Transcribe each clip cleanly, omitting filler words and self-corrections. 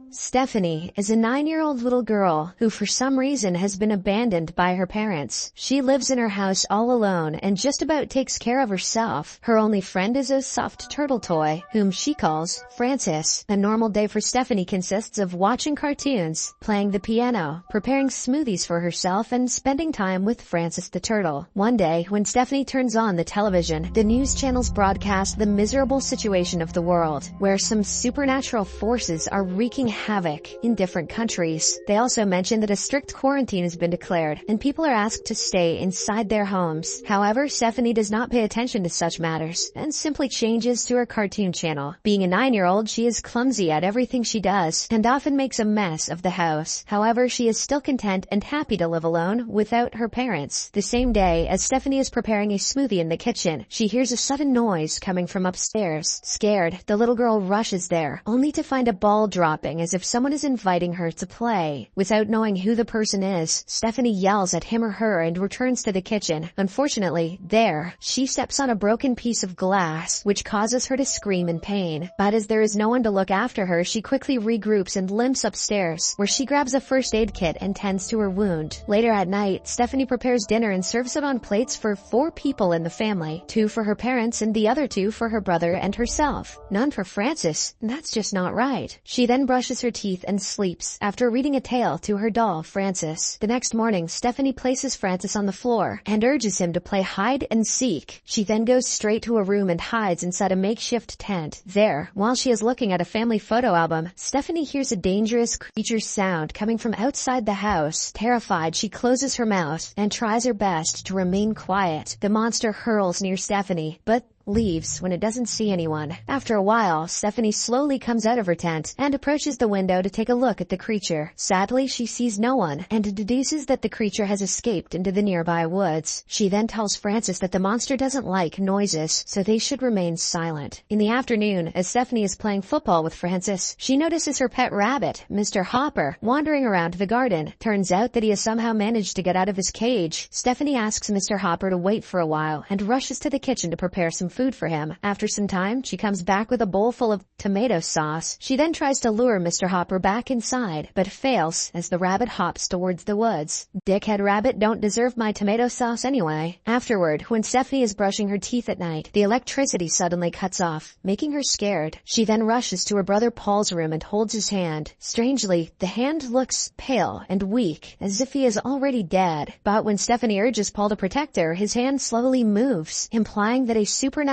Stephanie is a 9-year-old little girl who for some reason has been abandoned by her parents. She lives in her house all alone and just about takes care of herself. Her only friend is a soft turtle toy, whom she calls Francis. A normal day for Stephanie consists of watching cartoons, playing the piano, preparing smoothies for herself, and spending time with Francis the turtle. One day, when Stephanie turns on the television, the news channels broadcast the miserable situation of the world, where some supernatural forces are wreaking havoc in different countries. They also mention that a strict quarantine has been declared, and people are asked to stay inside their homes. However, Stephanie does not pay attention to such matters, and simply changes to her cartoon channel. Being a 9-year-old, she is clumsy at everything she does, and often makes a mess of the house. However, she is still content and happy to live alone without her parents. The same day, as Stephanie is preparing a smoothie in the kitchen, she hears a sudden noise coming from upstairs. Scared, the little girl rushes there, only to find a ball dropping as if someone is inviting her to play. Without knowing who the person is, Stephanie yells at him or her and returns to the kitchen. Unfortunately, there, she steps on a broken piece of glass, which causes her to scream in pain. But as there is no one to look after her, she quickly regroups and limps upstairs, where she grabs a first aid kit and tends to her wound. Later at night, Stephanie prepares dinner and serves it on plates for 4 people in the family, 2 for her parents and the other 2 for her brother and herself. None for Francis. That's just not right. She then brushes her teeth and sleeps after reading a tale to her doll, Francis. The next morning, Stephanie places Francis on the floor and urges him to play hide and seek. She then goes straight to a room and hides inside a makeshift tent. There, while she is looking at a family photo album, Stephanie hears a dangerous creature sound coming from outside the house. Terrified, she closes her mouth and tries her best to remain quiet. The monster hurls near Stephanie, but leaves when it doesn't see anyone. After a while, Stephanie slowly comes out of her tent and approaches the window to take a look at the creature. Sadly, she sees no one and deduces that the creature has escaped into the nearby woods. She then tells Francis that the monster doesn't like noises, so they should remain silent. In the afternoon, as Stephanie is playing football with Francis, she notices her pet rabbit, Mr. Hopper, wandering around the garden. Turns out that he has somehow managed to get out of his cage. Stephanie asks Mr. Hopper to wait for a while and rushes to the kitchen to prepare some food for him. After some time, she comes back with a bowl full of tomato sauce. She then tries to lure Mr. Hopper back inside, but fails as the rabbit hops towards the woods. Dickhead rabbit don't deserve my tomato sauce anyway. Afterward, when Stephanie is brushing her teeth at night, the electricity suddenly cuts off, making her scared. She then rushes to her brother Paul's room and holds his hand. Strangely, the hand looks pale and weak, as if he is already dead. But when Stephanie urges Paul to protect her, his hand slowly moves, implying that a supernatural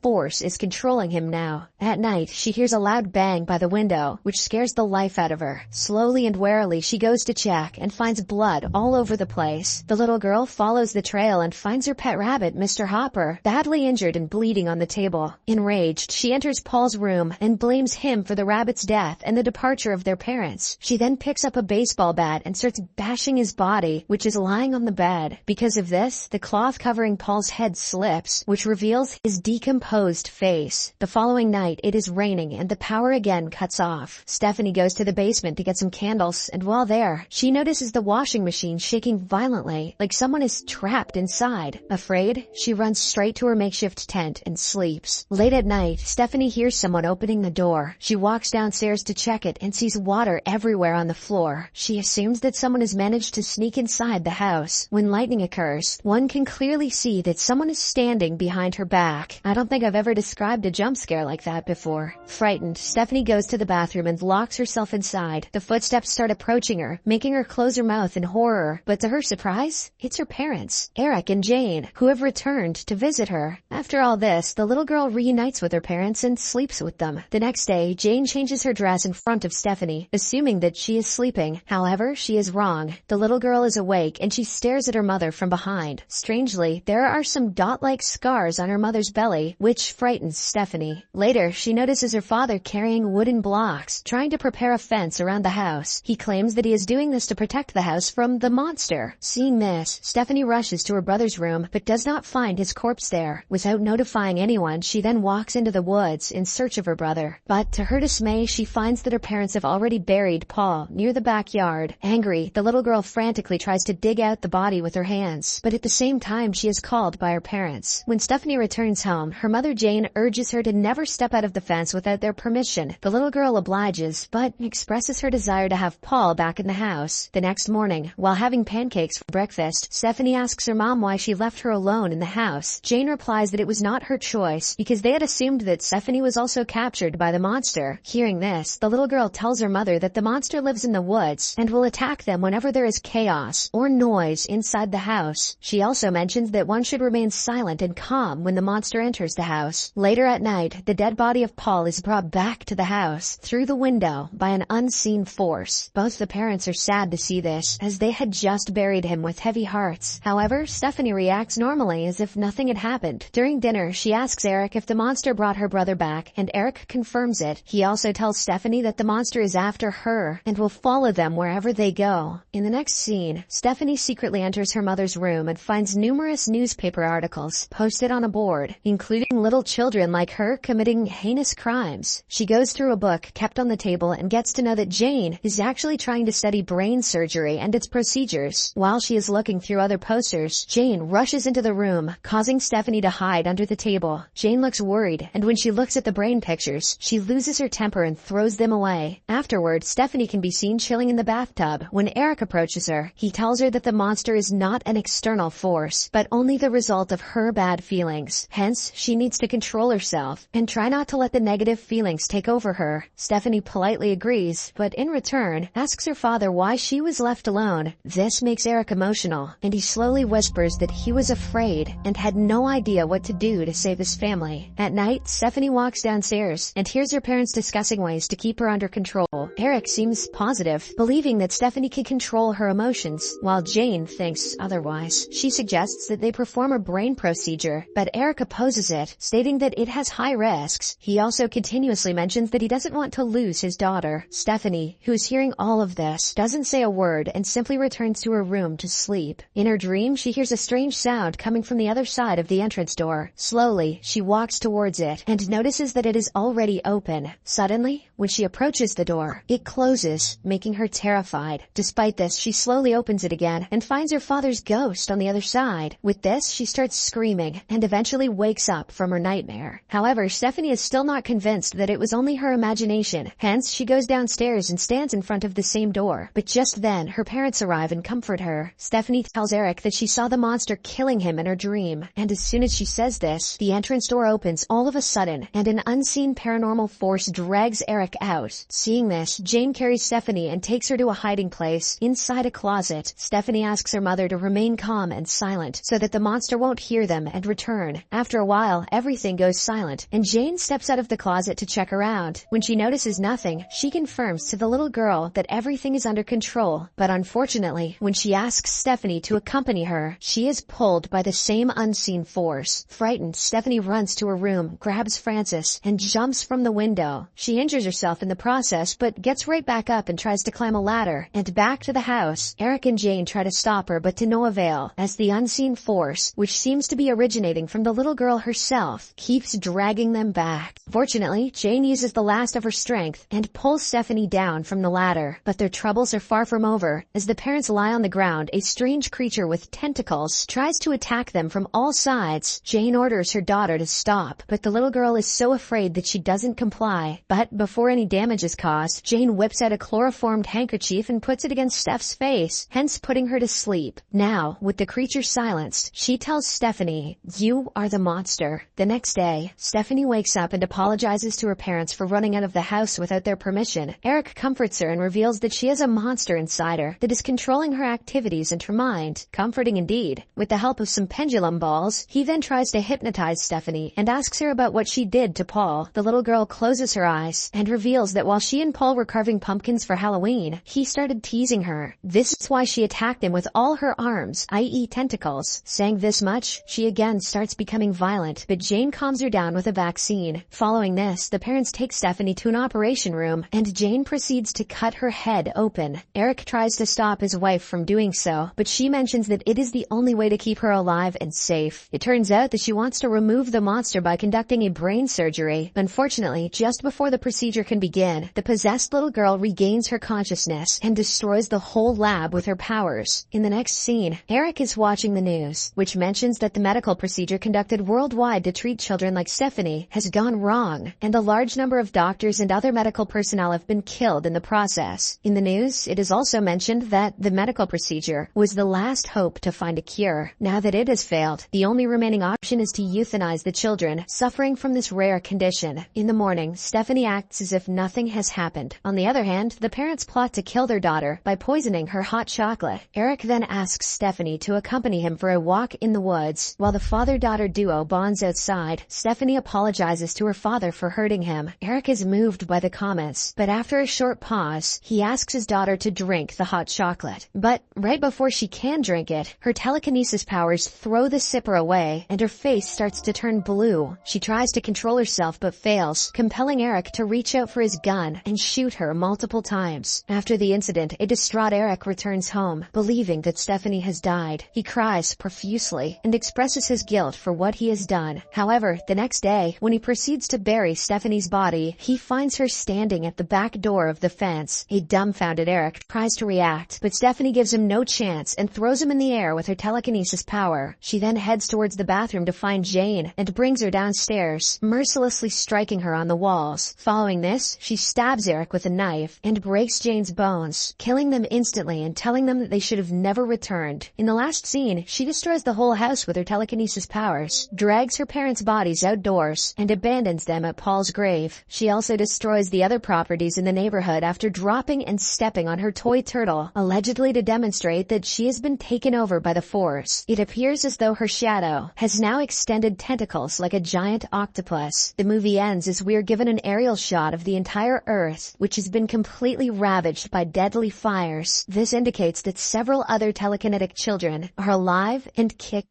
force is controlling him now. At night, she hears a loud bang by the window, which scares the life out of her. Slowly and warily, she goes to check and finds blood all over the place. The little girl follows the trail and finds her pet rabbit, Mr. Hopper, badly injured and bleeding on the table. Enraged, she enters Paul's room and blames him for the rabbit's death and the departure of their parents. She then picks up a baseball bat and starts bashing his body, which is lying on the bed. Because of this, the cloth covering Paul's head slips, which reveals his decomposed face. The following night, it is raining and the power again cuts off. Stephanie goes to the basement to get some candles, and while there, she notices the washing machine shaking violently, like someone is trapped inside. Afraid, she runs straight to her makeshift tent and sleeps. Late at night, Stephanie hears someone opening the door. She walks downstairs to check it and sees water everywhere on the floor. She assumes that someone has managed to sneak inside the house. When lightning occurs, one can clearly see that someone is standing behind her back. I don't think I've ever described a jump scare like that before. Frightened, Stephanie goes to the bathroom and locks herself inside. The footsteps start approaching her, making her close her mouth in horror. But to her surprise, it's her parents, Eric and Jane, who have returned to visit her. After all this, the little girl reunites with her parents and sleeps with them. The next day, Jane changes her dress in front of Stephanie, assuming that she is sleeping. However, she is wrong. The little girl is awake and she stares at her mother from behind. Strangely, there are some dot-like scars on her mother's belly, which frightens Stephanie. Later, she notices her father carrying wooden blocks, trying to prepare a fence around the house. He claims that he is doing this to protect the house from the monster. Seeing this, Stephanie rushes to her brother's room, but does not find his corpse there. Without notifying anyone, she then walks into the woods in search of her brother. But to her dismay, she finds that her parents have already buried Paul near the backyard. Angry, the little girl frantically tries to dig out the body with her hands, but at the same time, she is called by her parents. When Stephanie returns parents' home, her mother Jane urges her to never step out of the fence without their permission. The little girl obliges, but expresses her desire to have Paul back in the house. The next morning, while having pancakes for breakfast, Stephanie asks her mom why she left her alone in the house. Jane replies that it was not her choice because they had assumed that Stephanie was also captured by the monster. Hearing this, the little girl tells her mother that the monster lives in the woods and will attack them whenever there is chaos or noise inside the house. She also mentions that one should remain silent and calm when the monster enters the house. Later at night, the dead body of Paul is brought back to the house through the window by an unseen force. Both the parents are sad to see this, as they had just buried him with heavy hearts. However, Stephanie reacts normally as if nothing had happened. During dinner, she asks Eric if the monster brought her brother back, and Eric confirms it. He also tells Stephanie that the monster is after her and will follow them wherever they go. In the next scene, Stephanie secretly enters her mother's room and finds numerous newspaper articles posted on a board, including little children like her committing heinous crimes. She goes through a book kept on the table and gets to know that Jane is actually trying to study brain surgery and its procedures. While she is looking through other posters, Jane rushes into the room, causing Stephanie to hide under the table. Jane looks worried, and when she looks at the brain pictures, she loses her temper and throws them away. Afterward, Stephanie can be seen chilling in the bathtub. When Eric approaches her, he tells her that the monster is not an external force, but only the result of her bad feelings. Hence, she needs to control herself and try not to let the negative feelings take over her. Stephanie politely agrees, but in return, asks her father why she was left alone. This makes Eric emotional, and he slowly whispers that he was afraid and had no idea what to do to save his family. At night, Stephanie walks downstairs and hears her parents discussing ways to keep her under control. Eric seems positive, believing that Stephanie can control her emotions, while Jane thinks otherwise. She suggests that they perform a brain procedure, but Eric opposes it, stating that it has high risks. He also continuously mentions that he doesn't want to lose his daughter. Stephanie, who is hearing all of this, doesn't say a word and simply returns to her room to sleep. In her dream, she hears a strange sound coming from the other side of the entrance door. Slowly, she walks towards it and notices that it is already open. Suddenly, when she approaches the door, it closes, making her terrified. Despite this, she slowly opens it again and finds her father's ghost on the other side. With this, she starts screaming and eventually wakes up from her nightmare. However, Stephanie is still not convinced that it was only her imagination. Hence, she goes downstairs and stands in front of the same door. But just then, her parents arrive and comfort her. Stephanie tells Eric that she saw the monster killing him in her dream. And as soon as she says this, the entrance door opens all of a sudden, and an unseen paranormal force drags Eric out. Seeing this, Jane carries Stephanie and takes her to a hiding place inside a closet. Stephanie asks her mother to remain calm and silent so that the monster won't hear them and return. After a while, everything goes silent, and Jane steps out of the closet to check around. When she notices nothing, she confirms to the little girl that everything is under control. But unfortunately, when she asks Stephanie to accompany her, she is pulled by the same unseen force. Frightened, Stephanie runs to her room, grabs Francis, and jumps from the window. She injures herself in the process, but gets right back up and tries to climb a ladder and back to the house. Eric and Jane try to stop her, but to no avail, as the unseen force, which seems to be originating from the little girl herself, keeps dragging them back. Fortunately, Jane uses the last of her strength and pulls Stephanie down from the ladder. But their troubles are far from over. As the parents lie on the ground, a strange creature with tentacles tries to attack them from all sides. Jane orders her daughter to stop, but the little girl is so afraid that she doesn't comply. But before any damage is caused, Jane whips out a chloroformed handkerchief and puts it against Steph's face, hence putting her to sleep. Now, with the creature silenced, she tells Stephanie, "You are the monster." The next day, Stephanie wakes up and apologizes to her parents for running out of the house without their permission. Eric comforts her and reveals that she has a monster inside her that is controlling her activities and her mind. Comforting indeed. With the help of some pendulum balls, he then tries to hypnotize Stephanie and asks her about what she did to Paul. The little girl closes her eyes and reveals that while she and Paul were carving pumpkins for Halloween, he started teasing her. This is why she attacked him with all her arms, i.e. tentacles. Saying this much, she again starts becoming violent, but Jane calms her down with a vaccine. Following this, the parents take Stephanie to an operation room, and Jane proceeds to cut her head open. Eric tries to stop his wife from doing so, but she mentions that it is the only way to keep her alive and safe. It turns out that she wants to remove the monster by conducting a brain surgery. Unfortunately, just before the procedure can begin, the possessed little girl regains her consciousness and destroys the whole lab with her powers. In the next scene, Eric is watching the news, which mentions that the medical procedure conducted worldwide to treat children like Stephanie has gone wrong, and a large number of doctors and other medical personnel have been killed in the process. In the news, it is also mentioned that the medical procedure was the last hope to find a cure. Now that it has failed, the only remaining option is to euthanize the children suffering from this rare condition. In the morning, Stephanie acts as if nothing has happened. On the other hand, the parents plot to kill their daughter by poisoning her hot chocolate. Eric then asks Stephanie to accompany him for a walk in the woods. While the father-daughter duo bonds outside, Stephanie apologizes to her father for hurting him. Eric is moved by the comments, but after a short pause, he asks his daughter to drink the hot chocolate. But right before she can drink it, her telekinesis powers throw the sipper away, and her face starts to turn blue. She tries to control herself but fails, compelling Eric to reach out for his gun and shoot her multiple times. After the incident, a distraught Eric returns home, believing that Stephanie has died. He cries profusely and expresses his guilt for what he has done. However, the next day, when he proceeds to bury Stephanie's body, he finds her standing at the back door of the fence. A dumbfounded Eric tries to react, but Stephanie gives him no chance and throws him in the air with her telekinesis power. She then heads towards the bathroom to find Jane and brings her downstairs, mercilessly striking her on the walls. Following this, she stabs Eric with a knife and breaks Jane's bones, killing them instantly and telling them that they should have never returned. In the last scene, she destroys the whole house with her telekinesis powers, drags her parents' bodies outdoors, and abandons them at Paul's grave. She also destroys the other properties in the neighborhood after dropping and stepping on her toy turtle, allegedly to demonstrate that she has been taken over by the Force. It appears as though her shadow has now extended tentacles like a giant octopus. The movie ends as we are given an aerial shot of the entire Earth, which has been completely ravaged by deadly fires. This indicates that several other telekinetic children are alive and kick.